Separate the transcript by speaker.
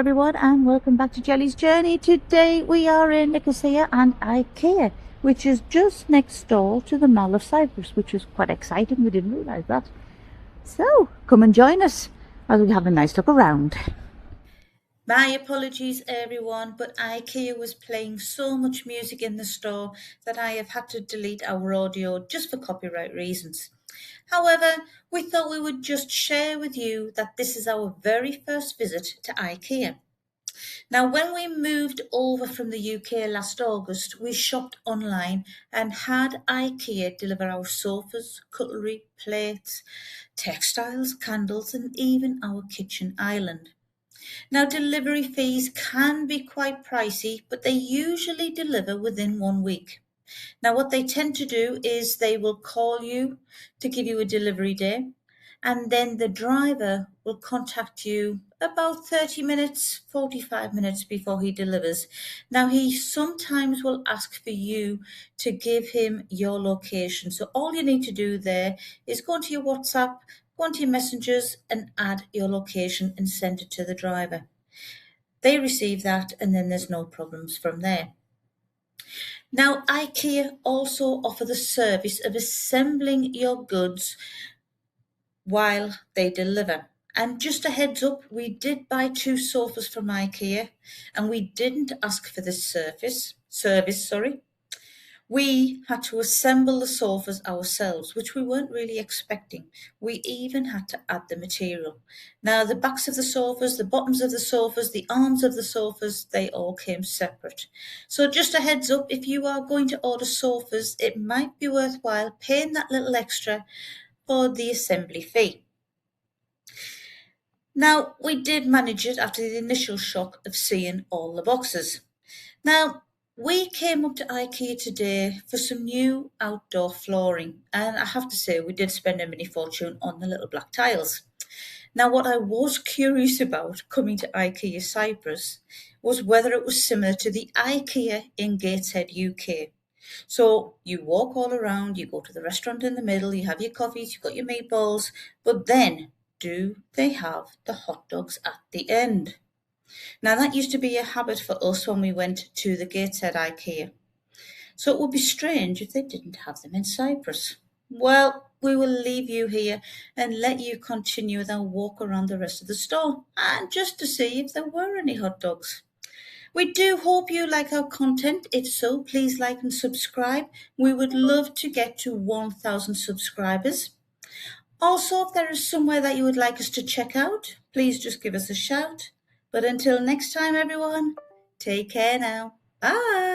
Speaker 1: everyone, and welcome back to Jeli's Journey. Today we are in Nicosia and IKEA, which is just next door to the Mall of Cyprus, which is quite exciting. We didn't realise that. So come and join us as we have a nice look around. My apologies everyone, but IKEA was playing so much music in the store that I have had to delete our audio just for copyright reasons. However, we thought we would just share with you that this is our very first visit to IKEA. Now, when we moved over from the UK last August, we shopped online and had IKEA deliver our sofas, cutlery, plates, textiles, candles, and even our kitchen island. Now, delivery fees can be quite pricey, but they usually deliver within 1 week. Now, what they tend to do is they will call you to give you a delivery day, and then the driver will contact you about 30 minutes, 45 minutes before he delivers. Now, he sometimes will ask for you to give him your location. So all you need to do there is go onto your WhatsApp, go onto your messengers and add your location and send it to the driver. They receive that and then there's no problems from there. Now, IKEA also offer the service of assembling your goods while they deliver. And just a heads up, we did buy 2 sofas from IKEA and we didn't ask for this service. We had to assemble the sofas ourselves, which we weren't really expecting. We even had to add the material. Now, the backs of the sofas, the bottoms of the sofas, the arms of the sofas, they all came separate. So just a heads up, if you are going to order sofas, it might be worthwhile paying that little extra for the assembly fee. Now, we did manage it after the initial shock of seeing all the boxes. Now, we came up to IKEA today for some new outdoor flooring, and I have to say we did spend a mini fortune on the little black tiles. Now, what I was curious about coming to IKEA Cyprus was whether it was similar to the IKEA in Gateshead, UK. So you walk all around, you go to the restaurant in the middle, you have your coffees, you've got your meatballs, but then do they have the hot dogs at the end? Now, that used to be a habit for us when we went to the Gateshead IKEA. So it would be strange if they didn't have them in Cyprus. Well, we will leave you here and let you continue with our walk around the rest of the store and just to see if there were any hot dogs. We do hope you like our content. If so, please like and subscribe. We would love to get to 1,000 subscribers. Also, if there is somewhere that you would like us to check out, please just give us a shout. But until next time, everyone, take care now. Bye.